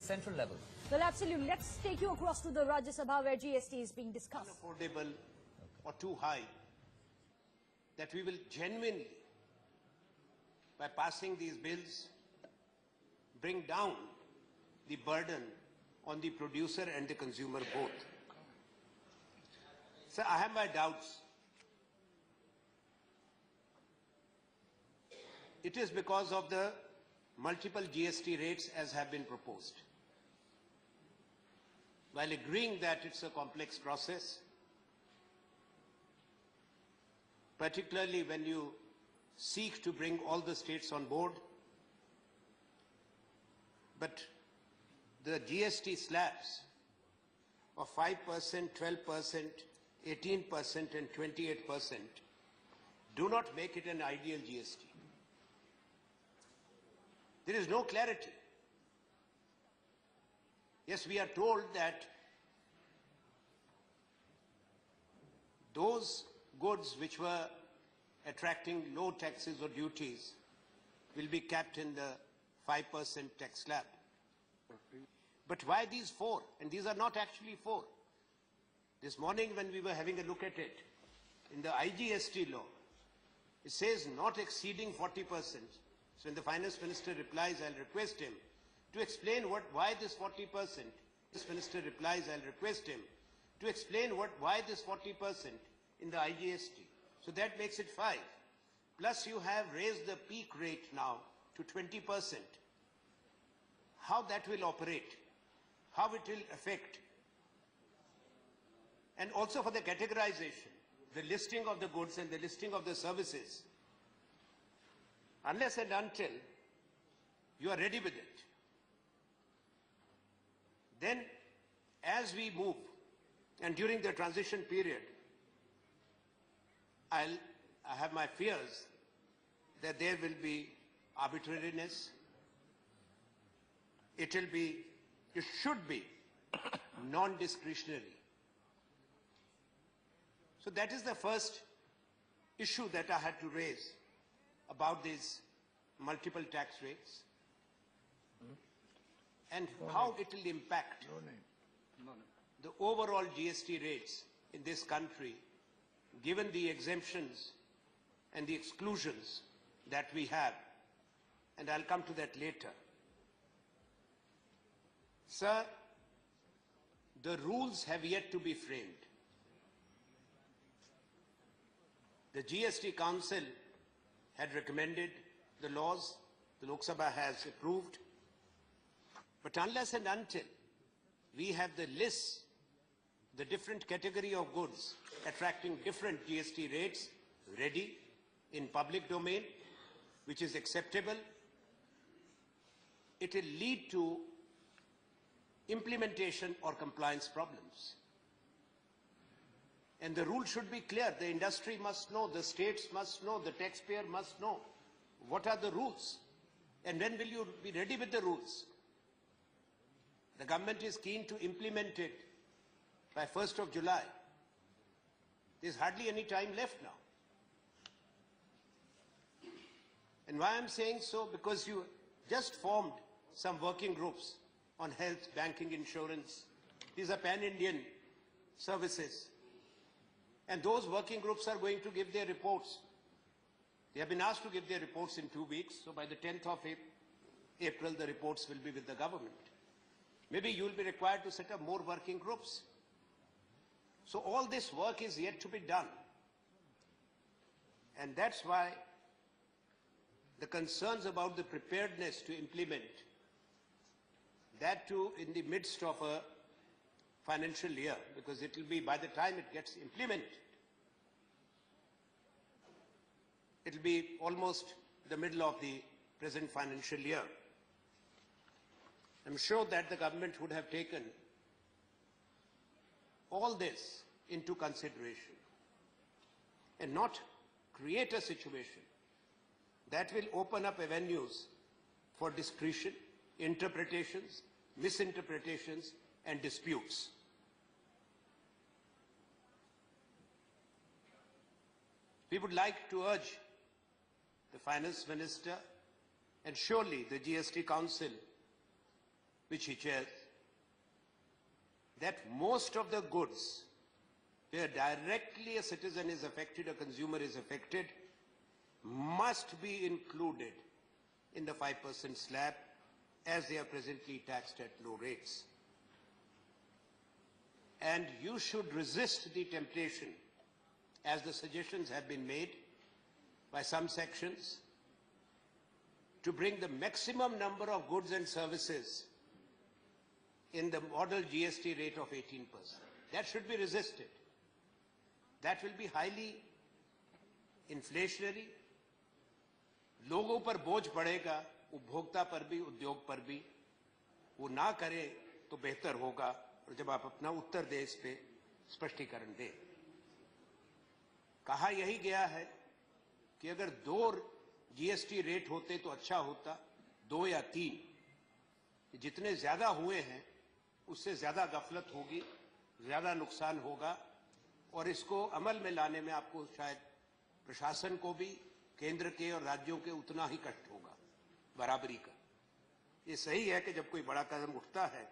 central level. Well, absolutely. Let's take you across to the Rajya Sabha where GST is being discussed. Unaffordable or too high, that we will genuinely, by passing these bills, bring down the burden on the producer and the consumer both. So I have my doubts. It is because of the multiple GST rates as have been proposed. While agreeing that it's a complex process, particularly when you seek to bring all the states on board, but the GST slabs of 5%, 12%, 18% and 28% do not make it an ideal GST. There is no clarity. Yes, we are told that those goods which were attracting low taxes or duties will be capped in the 5% tax slab. But why these four? And these are not actually four. This morning when we were having a look at it, in the IGST law, it says not exceeding 40%. So when the Finance Minister replies, I'll request him to explain why this 40%. This Minister replies, I'll request him to explain why this 40% in the IGST. So that makes it 5. Plus you have raised the peak rate now to 20%. How that will operate, how it will affect, and also for the categorization, the listing of the goods and the listing of the services, unless and until you are ready with it. Then, as we move, and during the transition period, I have my fears that there will be arbitrariness. It should be non-discretionary. So that is the first issue that I had to raise about these multiple tax rates and how it will impact the overall GST rates in this country, given the exemptions and the exclusions that we have. And I'll come to that later. Sir, the rules have yet to be framed. The GST Council had recommended the laws, the Lok Sabha has approved, but unless and until we have the lists, the different category of goods attracting different GST rates ready in public domain, which is acceptable, it will lead to implementation or compliance problems. And the rule should be clear. The industry must know, the states must know, the taxpayer must know what are the rules and when will you be ready with the rules. The government is keen to implement it by 1st of July. There's hardly any time left now. And why I'm saying so? Because you just formed some working groups on health, banking, insurance. These are pan-Indian services. And those working groups are going to give their reports. They have been asked to give their reports in 2 weeks. So by the 10th of April, the reports will be with the government. Maybe you will be required to set up more working groups. So all this work is yet to be done. And that's why the concerns about the preparedness to implement, that too in the midst of a financial year, because it will be, by the time it gets implemented, it will be almost the middle of the present financial year. I'm sure that the government would have taken all this into consideration and not create a situation that will open up avenues for discretion, interpretations, misinterpretations, and disputes. We would like to urge the Finance Minister and surely the GST Council which he chairs, that most of the goods where directly a citizen is affected, a consumer is affected, must be included in the 5% slab as they are presently taxed at low rates. And you should resist the temptation, as the suggestions have been made by some sections, to bring the maximum number of goods and services in the model GST rate of 18%. That should be resisted. That will be highly inflationary. लोगों पर बोझ पड़ेगा, उपभोक्ता पर भी, उद्योग पर भी. वो ना करे तो बेहतर होगा. और जब आप अपना उत्तर दें इस पे स्पष्टीकरण दें. कहा यही गया है कि अगर 2 जीएसटी रेट होते तो अच्छा होता, 2 या 3. जितने ज्यादा हुए हैं उससे ज्यादा गफलत होगी, ज्यादा नुकसान होगा, और इसको अमल में लाने में आपको शायद प्रशासन को भी केंद्र के और राज्यों के उतना ही कष्ट होगा, बराबरी का. ये सही है कि जब कोई बड़ा कदम उठता है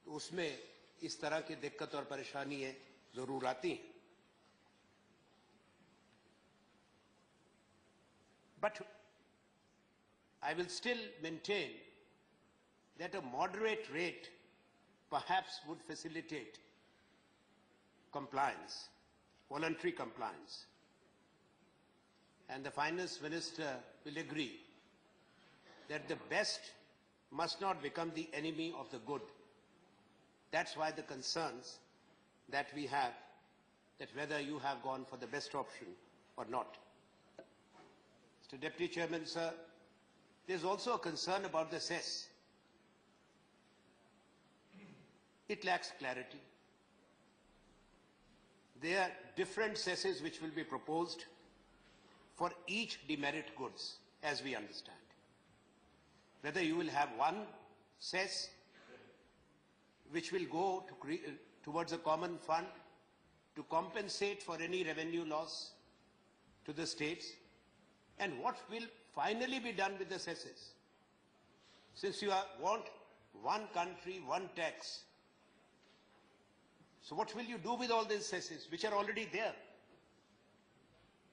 तो उसमें इस तरह की दिक्कत और परेशानियां जरूर आती हैं. But I will still maintain that a moderate rate perhaps would facilitate compliance, voluntary compliance. And the Finance Minister will agree that the best must not become the enemy of the good. That's why the concerns that we have, that whether you have gone for the best option or not. Mr. Deputy Chairman, sir, there's also a concern about the cess. It lacks clarity. There are different cesses which will be proposed for each demerit goods, as we understand. Whether you will have one cess which will go towards a common fund to compensate for any revenue loss to the states, and what will finally be done with the cesses. Since you want one country, one tax, so what will you do with all these cesses which are already there,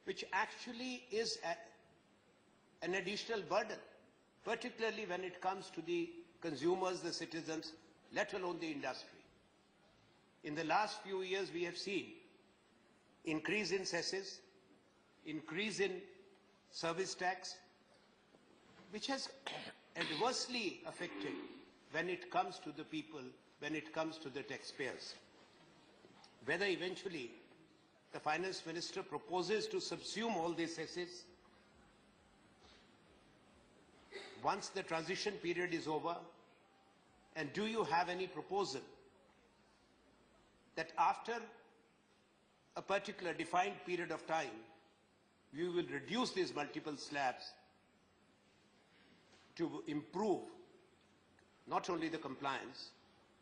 which actually is an additional burden, particularly when it comes to the consumers, the citizens, let alone the industry. In the last few years, we have seen increase in cesses, increase in service tax, which has adversely affected when it comes to the people, when it comes to the taxpayers. Whether eventually the Finance Minister proposes to subsume all these cesses once the transition period is over, and do you have any proposal that after a particular defined period of time, you will reduce these multiple slabs to improve not only the compliance,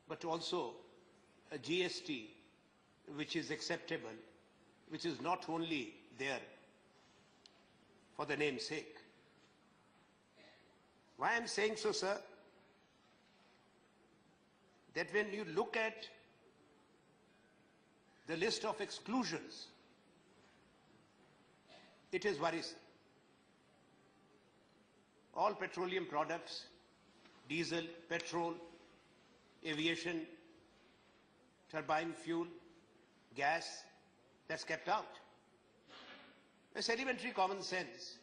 but also a GST which is acceptable, which is not only there for the name's sake. Why I'm saying so, sir? That when you look at the list of exclusions, it is worrisome. All petroleum products, diesel, petrol, aviation, turbine fuel, gas, that's kept out. It's elementary common sense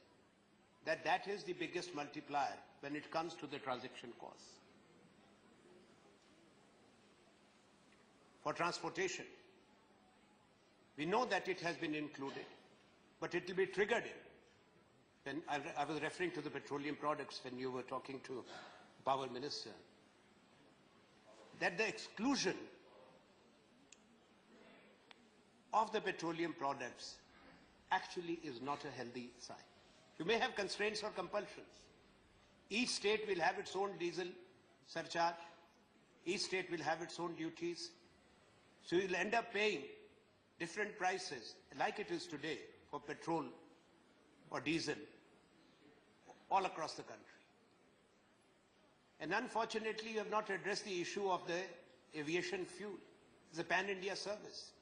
that that is the biggest multiplier when it comes to the transaction costs. For transportation, we know that it has been included, but it will be triggered in. When I was referring to the petroleum products when you were talking to the Power Minister, that the exclusion of the petroleum products actually is not a healthy sign. You may have constraints or compulsions. Each state will have its own diesel surcharge. Each state will have its own duties. So you'll end up paying different prices, like it is today, for petrol or diesel all across the country. And unfortunately, you have not addressed the issue of the aviation fuel. It's a pan-India service,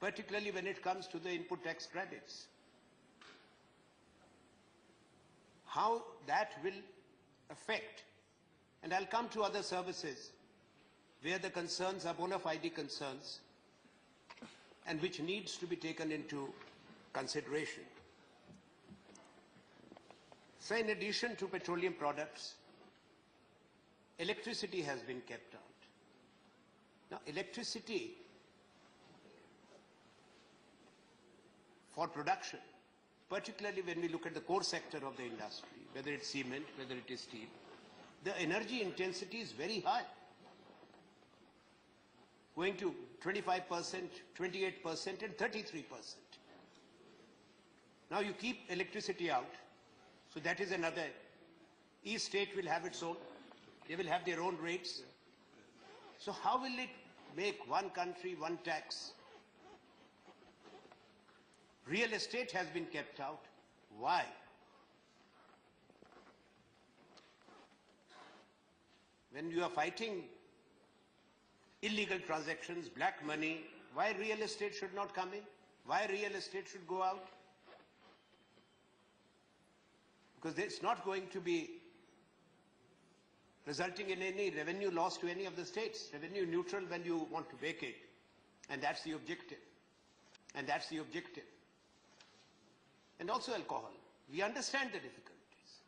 particularly when it comes to the input tax credits. How that will affect, and I'll come to other services where the concerns are bona fide concerns and which needs to be taken into consideration. So in addition to petroleum products, electricity has been kept out. Now, electricity for production, particularly when we look at the core sector of the industry, whether it's cement, whether it is steel, the energy intensity is very high, going to 25%, 28%, and 33%. Now you keep electricity out, so that is another. Each state will have its own. They will have their own rates. So how will it make one country, one tax? Real estate has been kept out. Why? When you are fighting illegal transactions, black money, why real estate should not come in? Why real estate should go out? Because it's not going to be resulting in any revenue loss to any of the states. Revenue neutral when you want to vacate. And that's the objective. And that's the objective. And also alcohol. We understand the difficulties.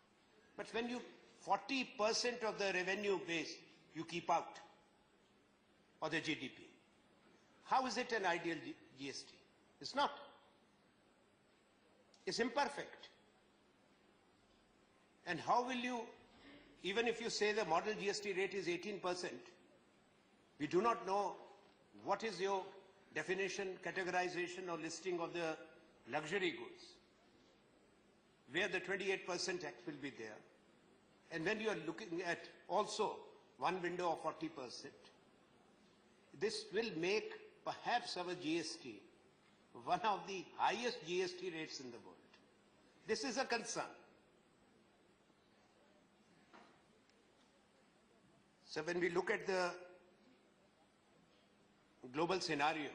But when you 40% of the revenue base you keep out, or the GDP, how is it an ideal GST? It's not. It's imperfect. And how will you, even if you say the model GST rate is 18%, we do not know what is your definition, categorization or listing of the luxury goods, where the 28% tax will be there. And when you are looking at also one window of 40%, this will make perhaps our GST one of the highest GST rates in the world. This is a concern. So when we look at the global scenario,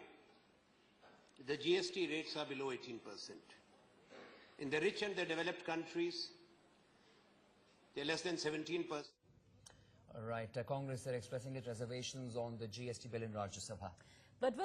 the GST rates are below 18%. In the rich and the developed countries, they're less than 17%. All right. Congress are expressing its reservations on the GST bill in Rajya Sabha. But